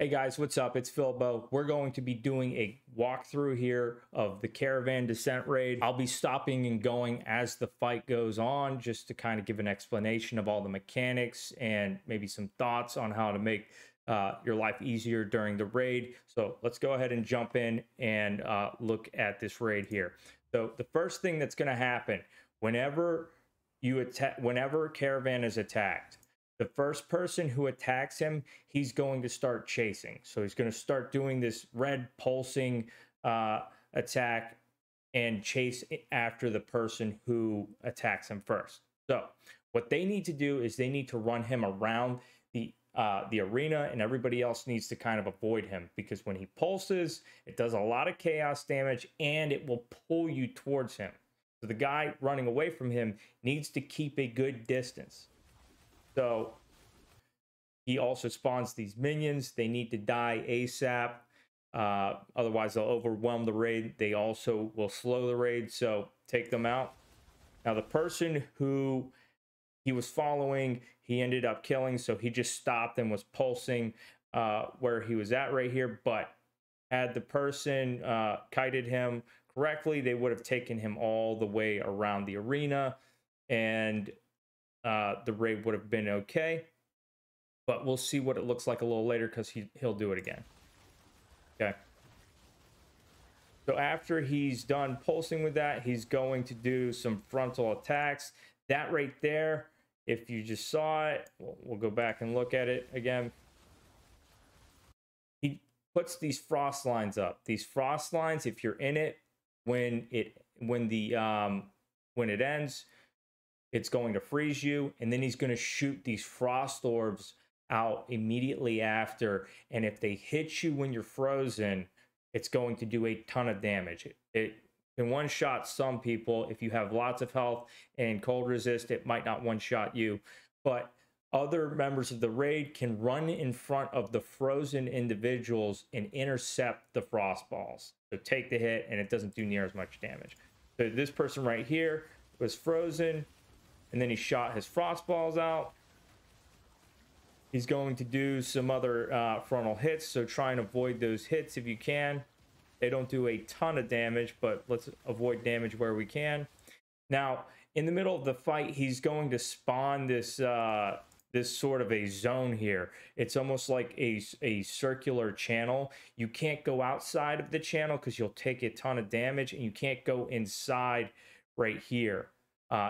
Hey guys, what's up? It's Philbo. We're going to be doing a walkthrough here of the Caravan Descent raid. I'll be stopping and going as the fight goes on just to kind of give an explanation of all the mechanics and maybe some thoughts on how to make your life easier during the raid. So let's go ahead and jump in and look at this raid here. So the first thing that's going to happen whenever Caravan is attacked, the first person who attacks him, he's going to start chasing. So he's going to start doing this red pulsing attack and chase after the person who attacks him first. So what they need to do is they need to run him around the arena, and everybody else needs to kind of avoid him, because when he pulses, it does a lot of chaos damage and it will pull you towards him. So the guy running away from him needs to keep a good distance. So he also spawns these minions. They need to die ASAP. Otherwise, they'll overwhelm the raid. They also will slow the raid, so take them out. Now, the person who he was following, he ended up killing, so he just stopped and was pulsing where he was at right here. But had the person kited him correctly, they would have taken him all the way around the arena, and the raid would have been okay. But we'll see what it looks like a little later, because he'll do it again. Okay. So after he's done pulsing with that, he's going to do some frontal attacks. That right there, if you just saw it, we'll go back and look at it again. He puts these frost lines up. These frost lines, if you're in it, when it ends, it's going to freeze you, and then he's going to shoot these frost orbs out immediately after, and if they hit you when you're frozen, it's going to do a ton of damage. It can one-shot some people. If you have lots of health and cold resist, it might not one-shot you, but other members of the raid can run in front of the frozen individuals and intercept the frost balls. So take the hit, and it doesn't do near as much damage. So this person right here was frozen, and then he shot his frost balls out. He's going to do some other frontal hits, so try and avoid those hits if you can. They don't do a ton of damage, but let's avoid damage where we can. Now, in the middle of the fight, he's going to spawn this this sort of a zone here. It's almost like a circular channel. You can't go outside of the channel because you'll take a ton of damage, and you can't go inside right here.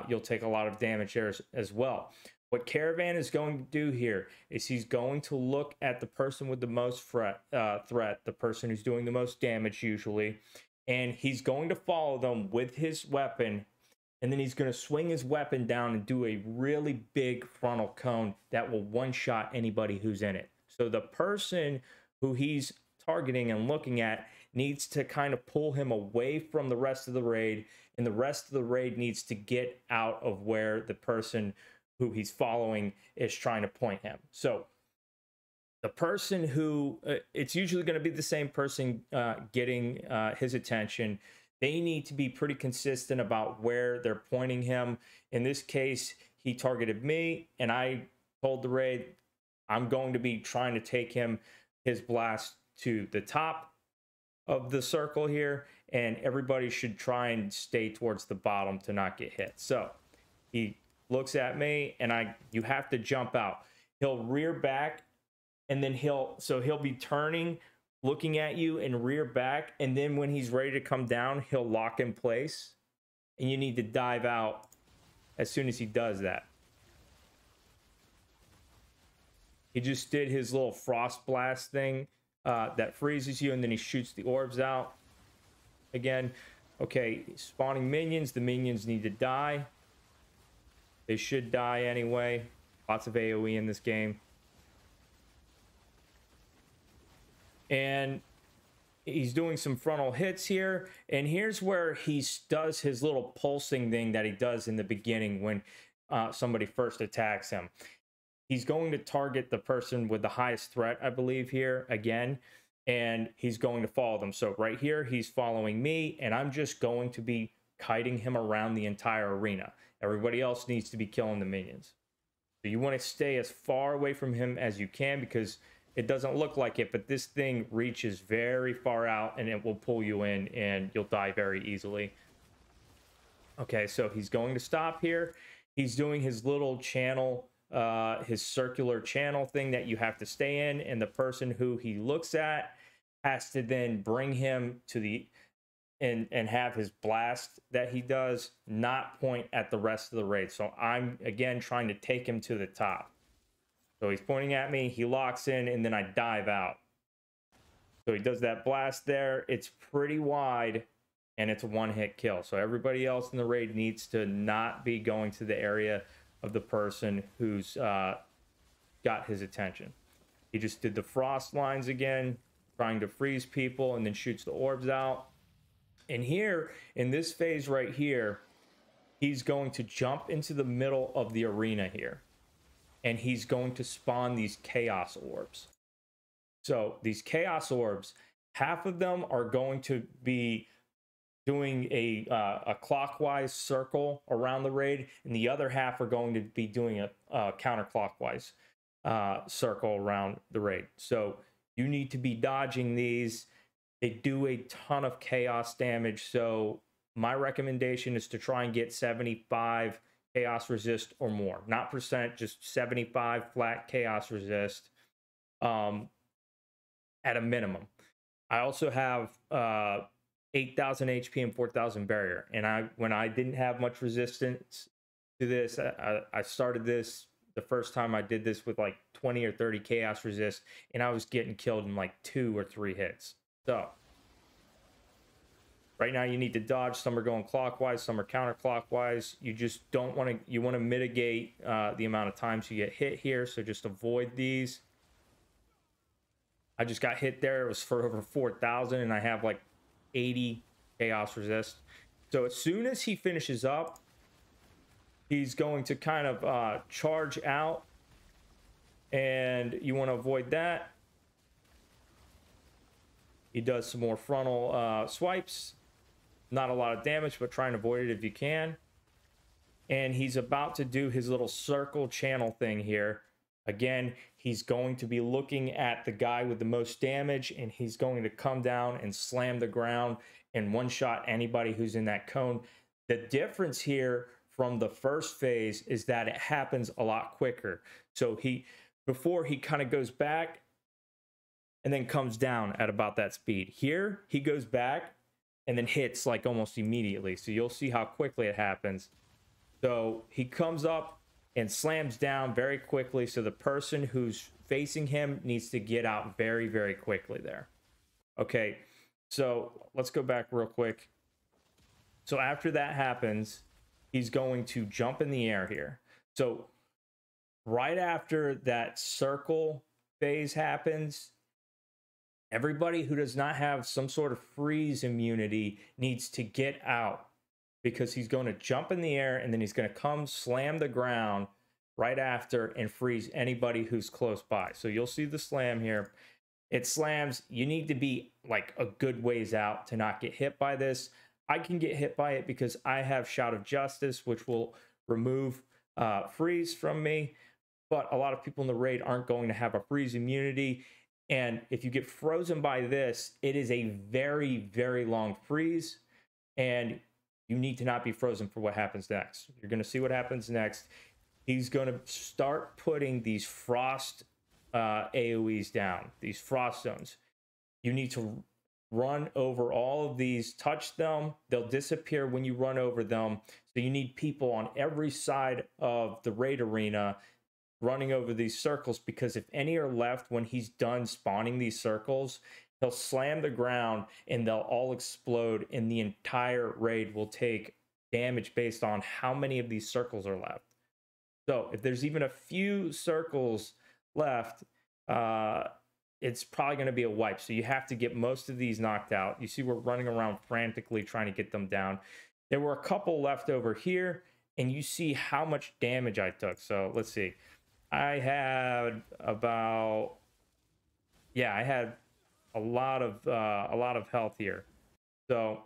You'll take a lot of damage there as well. What Caravan is going to do here is he's going to look at the person with the most threat, the person who's doing the most damage usually, and he's going to follow them with his weapon, and then he's going to swing his weapon down and do a really big frontal cone that will one-shot anybody who's in it. So the person who he's targeting and looking at needs to kind of pull him away from the rest of the raid, and the rest of the raid needs to get out of where the person who he's following is trying to point him. So the person who, it's usually going to be the same person getting his attention. They need to be pretty consistent about where they're pointing him. In this case, he targeted me, and I told the raid I'm going to be trying to take his blast to the top of the circle here, and everybody should try and stay towards the bottom to not get hit. So he looks at me, and you have to jump out. He'll rear back, and then he'll be turning, looking at you, and rear back, and then when he's ready to come down, he'll lock in place, and you need to dive out as soon as he does that. He just did his little frost blast thing that freezes you, and then he shoots the orbs out again. Okay, spawning minions. The minions need to die. They should die anyway. Lots of AoE in this game. And he's doing some frontal hits here. And here's where he does his little pulsing thing that he does in the beginning when somebody first attacks him. He's going to target the person with the highest threat, I believe, here again. And he's going to follow them. So right here, he's following me, and I'm just going to be kiting him around the entire arena. Everybody else needs to be killing the minions. So you want to stay as far away from him as you can, because it doesn't look like it, but this thing reaches very far out and it will pull you in and you'll die very easily. Okay, so he's going to stop here. He's doing his little channel, his circular channel thing that you have to stay in, and the person who he looks at has to then bring him to the and have his blast that he does not point at the rest of the raid. So I'm again trying to take him to the top. So he's pointing at me, he locks in, and then I dive out. So he does that blast there. It's pretty wide, and it's a one-hit kill. So everybody else in the raid needs to not be going to the area of the person who's got his attention. He just did the frost lines again, trying to freeze people, and then shoots the orbs out. And here, in this phase right here, he's going to jump into the middle of the arena here. And he's going to spawn these chaos orbs. So these chaos orbs, half of them are going to be doing a clockwise circle around the raid, and the other half are going to be doing a counterclockwise circle around the raid. So you need to be dodging these. They do a ton of chaos damage, so my recommendation is to try and get 75 chaos resist or more, not percent, just 75 flat chaos resist at a minimum. I also have 8,000 HP and 4,000 barrier, and when I didn't have much resistance to this, I started this the first time I did this with like 20 or 30 chaos resist, and I was getting killed in like 2 or 3 hits. So right now you need to dodge. Some are going clockwise, some are counterclockwise. You just don't want to, you want to mitigate the amount of times you get hit here, so just avoid these. I just got hit there. It was for over 4,000, and I have like 80 chaos resist. So as soon as he finishes up, he's going to kind of charge out, and you want to avoid that. He does some more frontal swipes. Not a lot of damage, but try and avoid it if you can. And he's about to do his little circle channel thing here. Again, he's going to be looking at the guy with the most damage, and he's going to come down and slam the ground and one-shot anybody who's in that cone. The difference here from the first phase is that it happens a lot quicker. So before he kind of goes back and then comes down at about that speed. Here, he goes back and then hits like almost immediately. So you'll see how quickly it happens. So he comes up and slams down very quickly. So the person who's facing him needs to get out very, very quickly there. Okay, so let's go back real quick. So after that happens, he's going to jump in the air here. So right after that circle phase happens, everybody who does not have some sort of freeze immunity needs to get out, because he's going to jump in the air and then he's going to come slam the ground right after and freeze anybody who's close by. So you'll see the slam here. It slams. You need to be like a good ways out to not get hit by this. I can get hit by it because I have Shout of Justice, which will remove freeze from me. But a lot of people in the raid aren't going to have a freeze immunity. And if you get frozen by this, it is a very, very long freeze. And you need to not be frozen for what happens next. You're going to see what happens next. He's going to start putting these frost AoEs down, these frost zones. You need to run over all of these, touch them. They'll disappear when you run over them. So you need people on every side of the raid arena running over these circles, because if any are left when he's done spawning these circles, he'll slam the ground and they'll all explode, and the entire raid will take damage based on how many of these circles are left. So if there's even a few circles left, it's probably going to be a wipe. So you have to get most of these knocked out. You see we're running around frantically trying to get them down. There were a couple left over here, and you see how much damage I took. So let's see. I had about, yeah, I had a lot of health here. So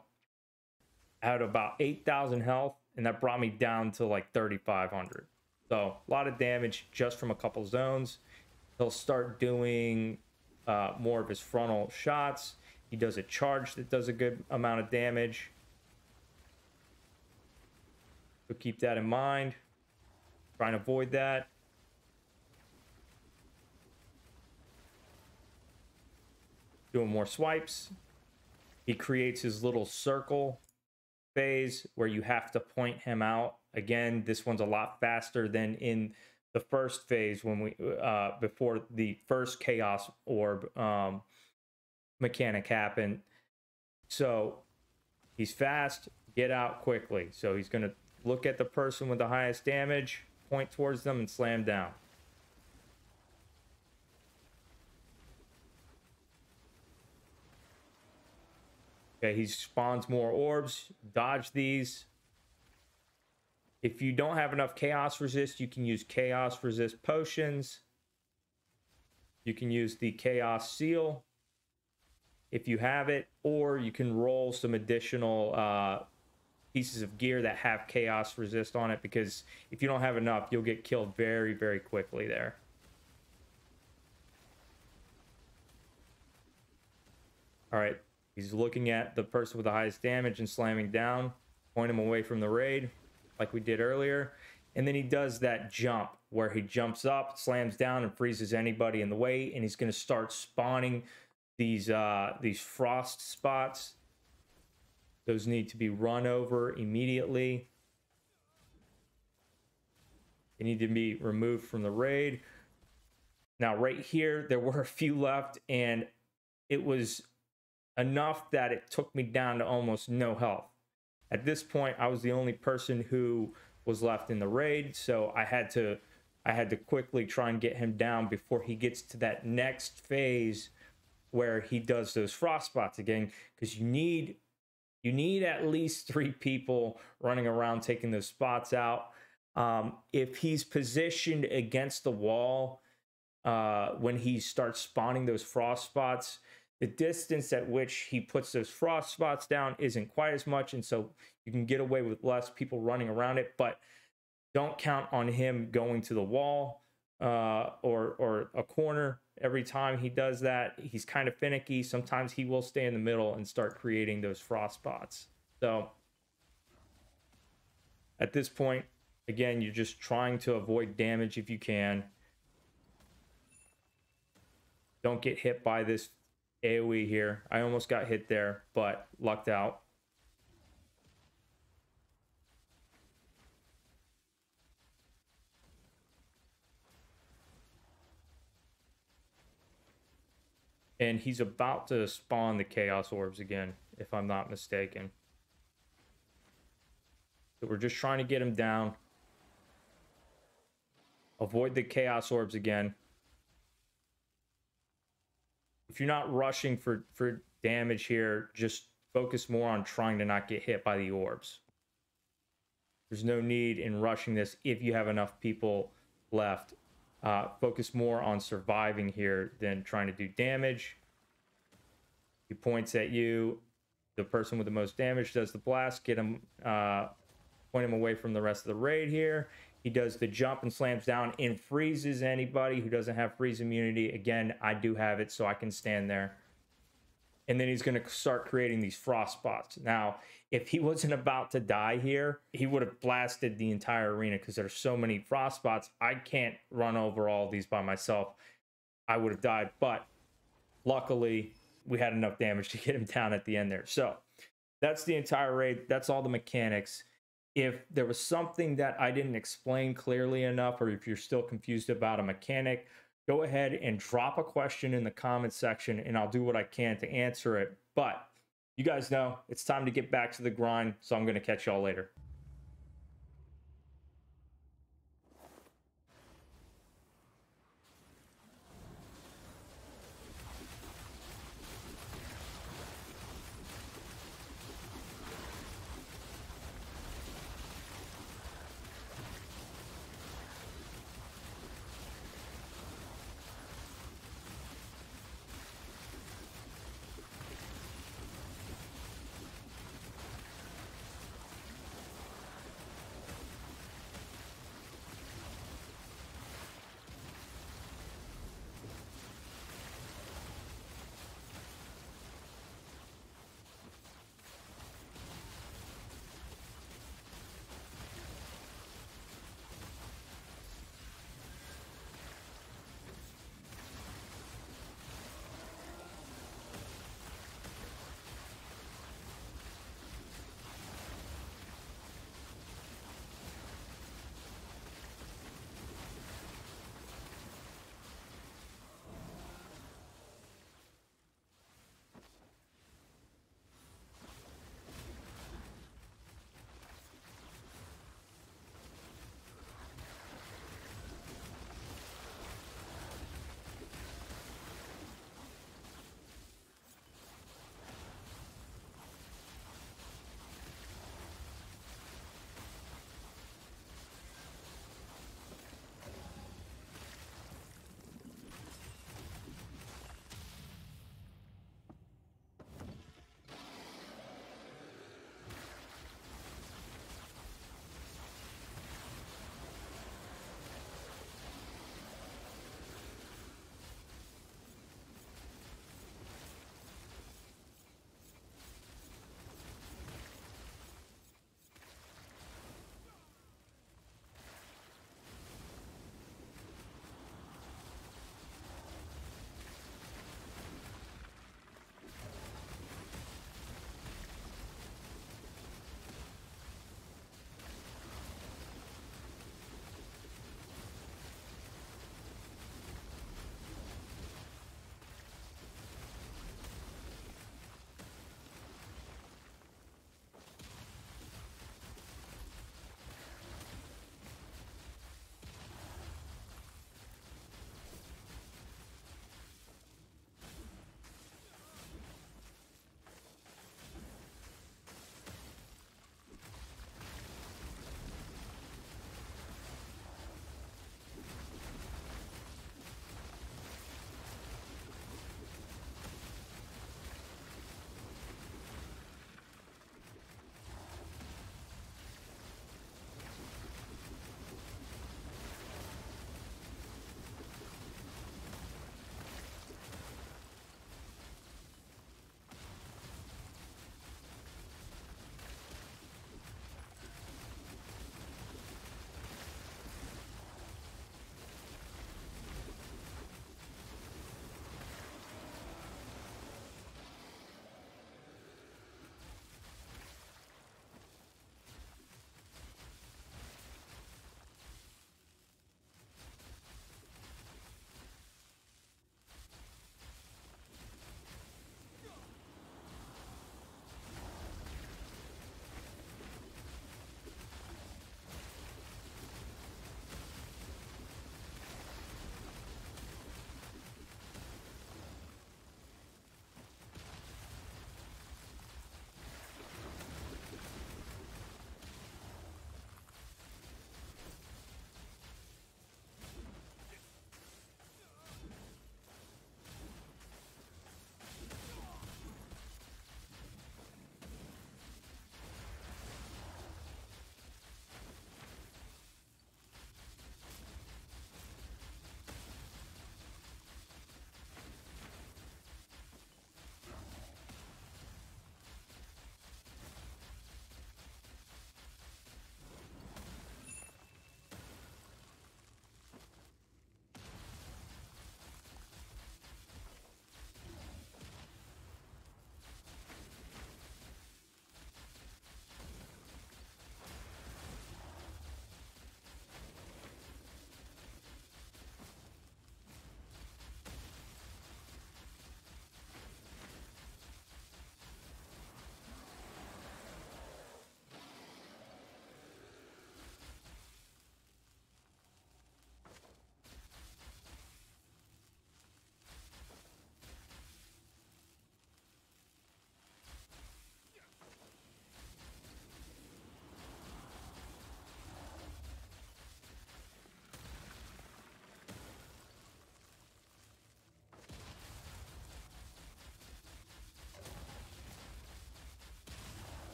I had about 8,000 health, and that brought me down to like 3,500. So a lot of damage just from a couple zones. He'll start doing more of his frontal shots. He does a charge that does a good amount of damage. So keep that in mind. Try and avoid that. Doing more swipes. He creates his little circle phase where you have to point him out. Again, this one's a lot faster than in the first phase when we before the first chaos orb mechanic happened. So he's fast, get out quickly. So he's going to look at the person with the highest damage, point towards them, and slam down. Okay, he spawns more orbs. Dodge these. If you don't have enough chaos resist, you can use chaos resist potions. You can use the chaos seal if you have it, or you can roll some additional pieces of gear that have chaos resist on it, because if you don't have enough, you'll get killed very, very quickly there. All right, he's looking at the person with the highest damage and slamming down. Point him away from the raid like we did earlier. And then he does that jump where he jumps up, slams down, and freezes anybody in the way. And he's going to start spawning these frost spots. Those need to be run over immediately. They need to be removed from the raid. Now, right here, there were a few left, and it was enough that it took me down to almost no health. At this point, I was the only person who was left in the raid, so I had to quickly try and get him down before he gets to that next phase where he does those frost spots again, because you need at least 3 people running around taking those spots out. If he's positioned against the wall when he starts spawning those frost spots, the distance at which he puts those frost spots down isn't quite as much, and so you can get away with less people running around it. But don't count on him going to the wall or a corner every time he does that. He's kind of finicky. Sometimes he will stay in the middle and start creating those frost spots. So at this point, again, you're just trying to avoid damage if you can. Don't get hit by this AoE here. I almost got hit there, but lucked out. And he's about to spawn the chaos orbs again, if I'm not mistaken. So we're just trying to get him down. Avoid the chaos orbs again. If you're not rushing for damage here, just focus more on trying to not get hit by the orbs. There's no need in rushing this if you have enough people left. Focus more on surviving here than trying to do damage. He points at you. The person with the most damage does the blast. Get him, point him away from the rest of the raid here. He does the jump and slams down and freezes anybody who doesn't have freeze immunity. Again, I do have it, so I can stand there. And then he's going to start creating these frost spots. Now, if he wasn't about to die here, he would have blasted the entire arena because there's so many frost spots. I can't run over all of these by myself. I would have died, but luckily we had enough damage to get him down at the end there. So that's the entire raid. That's all the mechanics. If there was something that I didn't explain clearly enough, or if you're still confused about a mechanic, go ahead and drop a question in the comments section and I'll do what I can to answer it. But you guys know it's time to get back to the grind, so I'm going to catch y'all later.